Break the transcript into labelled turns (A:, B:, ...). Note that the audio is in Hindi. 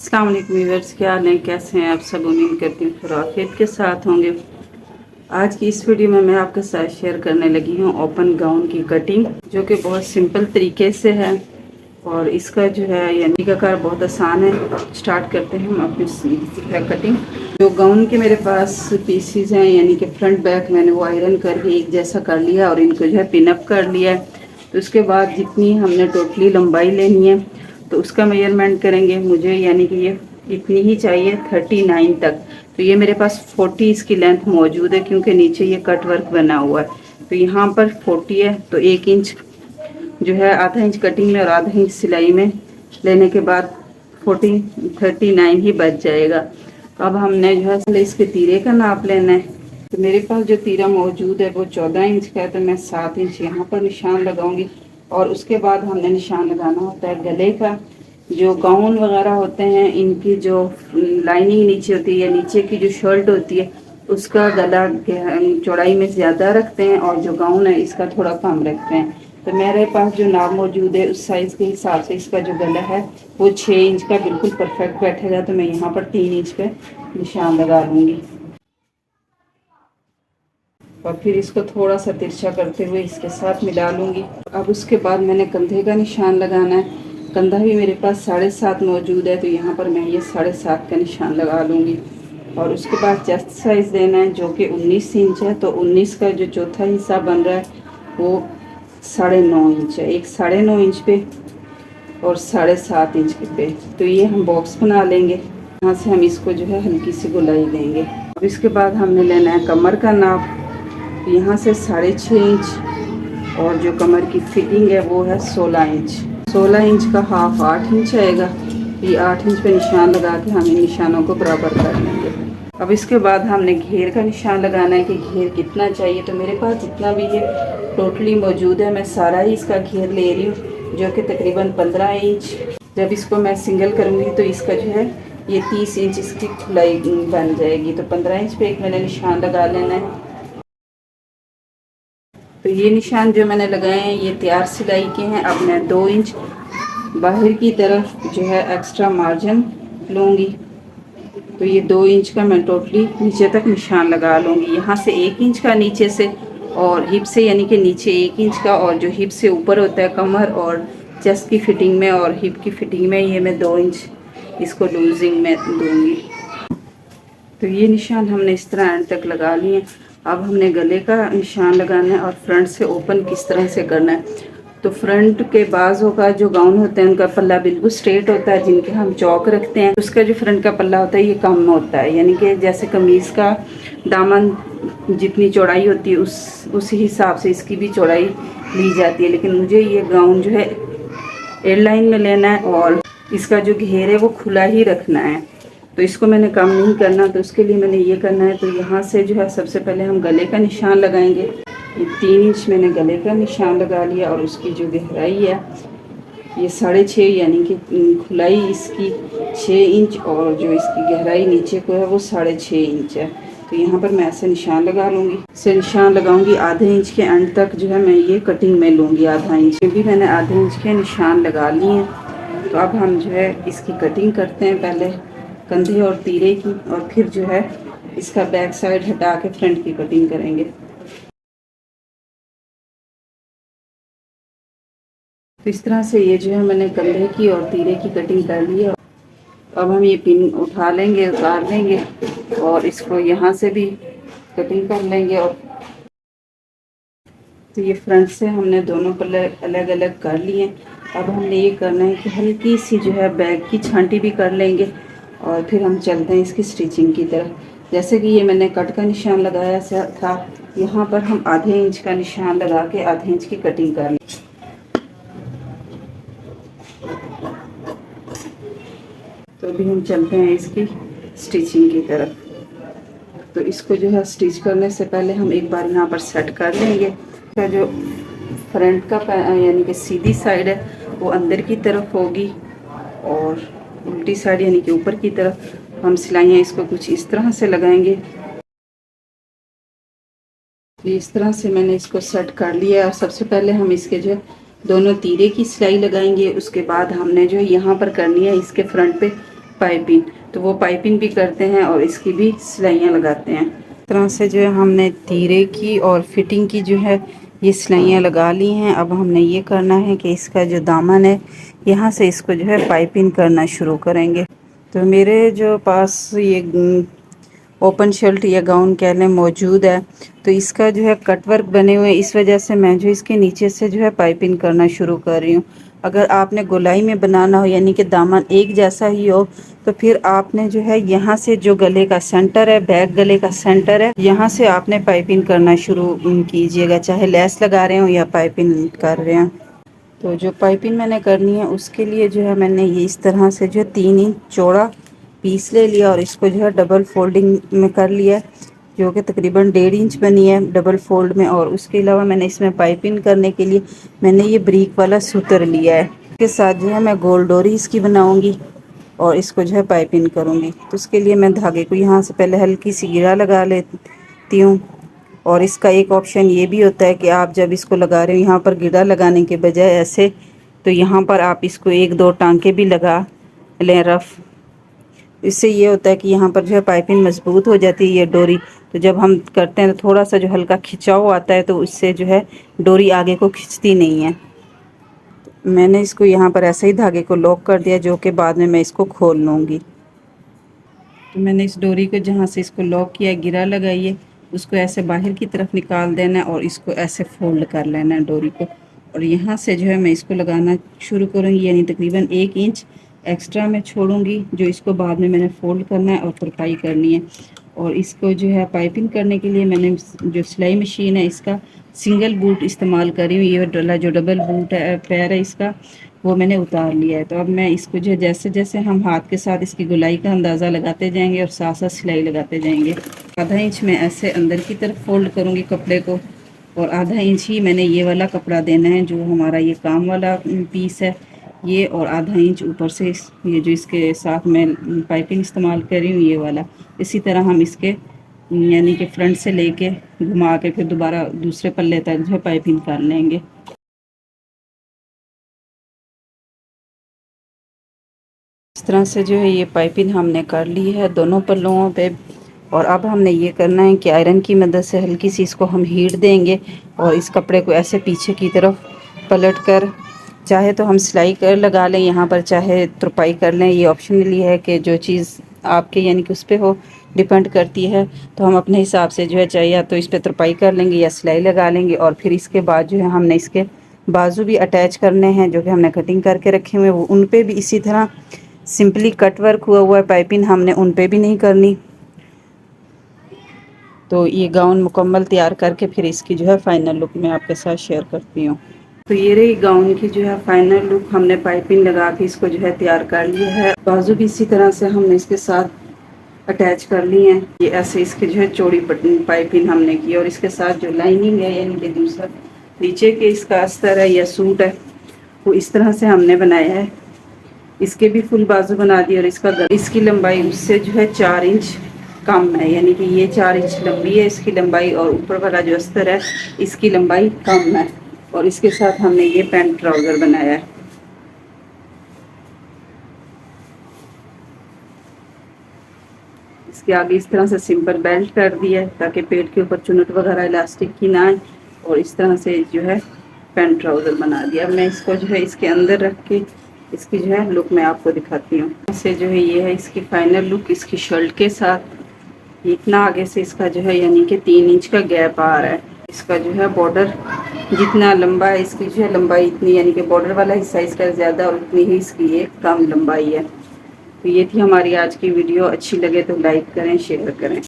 A: अस्सलाम वालेकुम व्यूअर्स, क्या हाल है, कैसे हैं आप सब। उम्मीद करती हूँ खैरियत के साथ होंगे। आज की इस वीडियो में मैं आपके साथ शेयर करने लगी हूँ ओपन गाउन की कटिंग, जो कि बहुत सिंपल तरीके से है और इसका जो है यानी का कार बहुत आसान है। स्टार्ट करते हैं हम अपनी कटिंग। जो गाउन के मेरे पास पीसीज हैं यानी कि फ्रंट बैक, मैंने वो आयरन करके एक जैसा कर लिया और इनको जो है पिन अप कर लिया है। तो उसके बाद जितनी हमने टोटली लंबाई लेनी है तो उसका मेजरमेंट करेंगे। मुझे यानी कि ये इतनी ही चाहिए 39 तक। तो ये मेरे पास 40 इसकी लेंथ मौजूद है क्योंकि नीचे ये कट वर्क बना हुआ है। तो यहाँ पर 40 है तो 1 इंच जो है, आधा इंच कटिंग में और आधा इंच सिलाई में लेने के बाद 39 ही बच जाएगा। अब हमने जो है इसके तीरे का नाप लेना है। तो मेरे पास जो तीरा मौजूद है वो 14 इंच का है, तो मैं 7 इंच यहाँ पर निशान लगाऊंगी। और उसके बाद हमने निशान लगाना होता है गले का। जो गाउन वगैरह होते हैं इनकी जो लाइनिंग नीचे होती है, नीचे की जो शर्ट होती है उसका गला चौड़ाई में ज़्यादा रखते हैं और जो गाउन है इसका थोड़ा कम रखते हैं। तो मेरे पास जो नाप मौजूद है उस साइज़ के हिसाब से इसका जो गला है वो 6 इंच का बिल्कुल परफेक्ट बैठेगा। तो मैं यहाँ पर 3 इंच पे निशान लगा लूँगी और फिर इसको थोड़ा सा तिरछा करते हुए इसके साथ मिला लूँगी। अब उसके बाद मैंने कंधे का निशान लगाना है। कंधा भी मेरे पास 7.5 मौजूद है, तो यहाँ पर मैं ये 7.5 का निशान लगा लूँगी। और उसके बाद चेस्ट साइज़ देना है जो कि 19 इंच है। तो 19 का जो चौथा हिस्सा बन रहा है वो 9.5 इंच है। एक 9.5 इंच पे और 7.5 इंच पे। तो ये हम बॉक्स बना लेंगे। यहाँ से हम इसको जो है हल्की सी गोलाई देंगे। अब इसके बाद हमने लेना है कमर का नाप। यहाँ से 6.5 इंच और जो कमर की फिटिंग है वो है 16 इंच। 16 इंच का हाफ 8 इंच आएगा। ये 8 इंच पे निशान लगा के हम इन निशानों को बराबर कर लेंगे। अब इसके बाद हमने घेर का निशान लगाना है कि घेर कितना चाहिए। तो मेरे पास जितना भी ये टोटली मौजूद है मैं सारा ही इसका घेर ले रही हूँ, जो कि तकरीबन 15 इंच। जब इसको मैं सिंगल करूँगी तो इसका जो है ये 30 इंच इसकी खुलाई बन जाएगी। तो 15 इंच पे एक मैंने निशान लगा लेना है। तो ये निशान जो मैंने लगाए हैं ये तैयार सिलाई के हैं। अब मैं 2 इंच बाहर की तरफ जो है एक्स्ट्रा मार्जिन लूँगी। तो ये 2 इंच का मैं टोटली नीचे तक निशान लगा लूँगी। यहाँ से 1 इंच का नीचे से और हिप से यानी कि नीचे 1 इंच का, और जो हिप से ऊपर होता है कमर और चेस्ट की फिटिंग में और हिप की फिटिंग में ये मैं 2 इंच इसको लूजिंग में दूँगी। तो ये निशान हमने इस तरह एंड तक लगा लिए। अब हमने गले का निशान लगाना है और फ्रंट से ओपन किस तरह से करना है। तो फ्रंट के बाजों का जो गाउन होता है उनका पल्ला बिल्कुल स्ट्रेट होता है, जिनके हम चौक रखते हैं। उसका जो फ्रंट का पल्ला होता है ये कम होता है, यानी कि जैसे कमीज़ का दामन जितनी चौड़ाई होती है उसी हिसाब से इसकी भी चौड़ाई ली जाती है। लेकिन मुझे ये गाउन जो है एयरलाइन में लेना है और इसका जो घेर है वो खुला ही रखना है। तो इसको मैंने कम नहीं करना, तो उसके लिए मैंने ये करना है। तो यहाँ से जो है सबसे पहले हम गले का निशान लगाएंगे। ये 3 इंच मैंने गले का निशान लगा लिया और उसकी जो गहराई है ये 6.5 यानी कि खुलाई इसकी 6 इंच और जो इसकी गहराई नीचे को है वो 6.5 इंच है। तो यहाँ पर मैं ऐसे निशान लगा लूँगी। इसे निशान लगाऊंगी आधे इंच के एंड तक जो है मैं ये कटिंग में लूँगी आधा इंच। भी मैंने आधे इंच के निशान लगा लिए हैं। तो अब हम जो है इसकी कटिंग करते हैं, पहले कंधे और तीरे की, और फिर जो है इसका बैक साइड हटा के फ्रंट की कटिंग करेंगे। तो इस तरह से ये जो है मैंने कंधे की और तीरे की कटिंग कर ली है। अब हम ये पिन उठा लेंगे, उतार लेंगे और इसको यहाँ से भी कटिंग कर लेंगे। और तो ये फ्रंट से हमने दोनों पल्ले अलग अलग कर लिए। अब हमने ये करना है कि हल्की सी जो है बैक की छांटी भी कर लेंगे और फिर हम चलते हैं इसकी स्टिचिंग की तरफ। जैसे कि ये मैंने कट का निशान लगाया था, यहाँ पर हम आधे इंच का निशान लगा के आधे इंच की कटिंग कर लें। तो अभी हम चलते हैं इसकी स्टिचिंग की तरफ। तो इसको जो है स्टिच करने से पहले हम एक बार यहाँ पर सेट कर लेंगे। इसका जो फ्रंट का यानी कि सीधी साइड है वो अंदर की तरफ होगी और उल्टी साइड यानी कि ऊपर की तरफ हम सिलाइयाँ इसको कुछ इस तरह से लगाएंगे। इस तरह से मैंने इसको सेट कर लिया। और सबसे पहले हम इसके जो दोनों तीरे की सिलाई लगाएंगे। उसके बाद हमने जो यहाँ पर करनी है इसके फ्रंट पे पाइपिंग, तो वो पाइपिंग भी करते हैं और इसकी भी सिलाइयाँ लगाते हैं। इस तरह से जो है हमने तीरे की और फिटिंग की जो है ये सिलाइयाँ लगा ली हैं। अब हमने ये करना है कि इसका जो दामन है यहाँ से इसको जो है पाइपिंग करना शुरू करेंगे। तो मेरे जो पास ये ओपन शर्ट या गाउन कह लें मौजूद है, तो इसका जो है कटवर्क बने हुए, इस वजह से मैं जो इसके नीचे से जो है पाइपिंग करना शुरू कर रही हूँ। अगर आपने गोलाई में बनाना हो यानी कि दामन एक जैसा ही हो, तो फिर आपने जो है यहाँ से जो गले का सेंटर है, बैक गले का सेंटर है, यहाँ से आपने पाइपिंग करना शुरू कीजिएगा, चाहे लेस लगा रहे हो या पाइपिंग कर रहे हैं। तो जो पाइपिंग मैंने करनी है उसके लिए जो है मैंने ये इस तरह से जो 3 इंच चौड़ा पीस ले लिया और इसको जो है डबल फोल्डिंग में कर लिया, जो कि तकरीबन 1.5 इंच बनी है डबल फोल्ड में। और उसके अलावा मैंने इसमें पाइपिंग करने के लिए मैंने ये ब्रीक वाला सूत्र लिया है। इसके साथ जो है मैं गोल डोरी इसकी बनाऊंगी और इसको जो है पाइपिंग करूंगी। तो उसके लिए मैं धागे को यहाँ से पहले हल्की सी गिरा लगा लेती हूँ। और इसका एक ऑप्शन ये भी होता है कि आप जब इसको लगा रहे हो यहाँ पर गिरा लगाने के बजाय ऐसे, तो यहाँ पर आप इसको 1-2 टांके भी लगा लें रफ़। इससे ये होता है कि यहाँ पर जो है पाइपिंग मजबूत हो जाती है ये डोरी। तो जब हम करते हैं तो थोड़ा सा जो हल्का खिंचाव आता है, तो उससे जो है डोरी आगे को खिंचती नहीं है। मैंने इसको यहाँ पर ऐसे ही धागे को लॉक कर दिया, जो कि बाद में मैं इसको खोल लूँगी। तो मैंने इस डोरी को जहाँ से इसको लॉक किया, गिरा लगाइए, उसको ऐसे बाहर की तरफ निकाल देना है और इसको ऐसे फोल्ड कर लेना है डोरी को। और यहाँ से जो है मैं इसको लगाना शुरू करूँगी, यानी तकरीबन 1 इंच एक्स्ट्रा मैं छोड़ूंगी, जो इसको बाद में मैंने फोल्ड करना है और तुरपाई करनी है। और इसको जो है पाइपिंग करने के लिए मैंने जो सिलाई मशीन है इसका सिंगल बूट इस्तेमाल कर रही हूँ। ये वाला जो डबल बूट है पैर है इसका, वो मैंने उतार लिया है। तो अब मैं इसको जो है जैसे जैसे हम हाथ के साथ इसकी गोलाई का अंदाज़ा लगाते जाएंगे और साथ साथ सिलाई लगाते जाएंगे। आधा इंच मैं ऐसे अंदर की तरफ फोल्ड करूँगी कपड़े को, और आधा इंच ही मैंने ये वाला कपड़ा देना है जो हमारा ये काम वाला पीस है ये, और आधा इंच ऊपर से ये जो इसके साथ मैं पाइपिंग इस्तेमाल कर रही हूँ ये वाला। इसी तरह हम इसके यानी कि फ्रंट से लेके घुमा के फिर दोबारा दूसरे पल्ले तक जो है पाइपिंग कर लेंगे। इस तरह से जो है ये पाइपिंग हमने कर ली है दोनों पल्लुओं पे। और अब हमने ये करना है कि आयरन की मदद से हल्की सी इसको हम हीट देंगे और इस कपड़े को ऐसे पीछे की तरफ पलट कर, चाहे तो हम सिलाई कर लगा लें यहाँ पर, चाहे तुरपाई कर लें। ये ऑप्शनली है कि जो चीज़ आपके यानी कि उस पर हो, डिपेंड करती है। तो हम अपने हिसाब से जो है चाहे या तो इस पर तुरपाई कर लेंगे या सिलाई लगा लेंगे। और फिर इसके बाद जो है हमने इसके बाजू भी अटैच करने हैं, जो कि हमने कटिंग करके रखे हुए हैं। वो उन पर भी इसी तरह सिंपली कट वर्क हुआ हुआ है, पाइपिंग हमने उन पे भी नहीं करनी। तो ये गाउन मुकम्मल तैयार करके फिर इसकी जो है फ़ाइनल लुक मैं आपके साथ शेयर करती हूँ। तो ये रही गाउन की जो है फ़ाइनल लुक। हमने पाइपिंग लगा के इसको जो है तैयार कर लिया है। बाजू भी इसी तरह से हमने इसके साथ अटैच कर ली हैं। ये ऐसे इसके जो है चौड़ी पाइपिंग हमने की, और इसके साथ जो लाइनिंग है यानी कि दूसरा नीचे के इसका अस्तर है या सूट है, वो इस तरह से हमने बनाया है। इसके भी फुल बाजू बना दिए, और इसकी लंबाई उससे जो है 4 इंच कम है, यानी कि ये 4 इंच लंबी है इसकी लंबाई, और ऊपर वाला जो अस्तर है इसकी लंबाई कम है। और इसके साथ हमने ये पैंट ट्राउज़र बनाया है। इसके आगे इस तरह से सिंपल बेल्ट कर दिया है ताकि पेट के ऊपर चुन्नट वगैरह इलास्टिक की ना आए, और इस तरह से जो है पैंट ट्राउज़र बना दिया। अब मैं इसको जो है इसके अंदर रख के इसकी जो है लुक मैं आपको दिखाती हूँ। इससे जो है ये है इसकी फ़ाइनल लुक इसकी शर्ट के साथ। इतना आगे से इसका जो है यानी कि 3 इंच का गैप आ रहा है। इसका जो है बॉर्डर जितना लंबा है इसकी जो है लंबाई इतनी, यानी कि बॉर्डर वाला हिस्सा इसका ज़्यादा और उतनी ही इसकी ये कम लंबाई है। तो ये थी हमारी आज की वीडियो। अच्छी लगे तो लाइक करें, शेयर करें।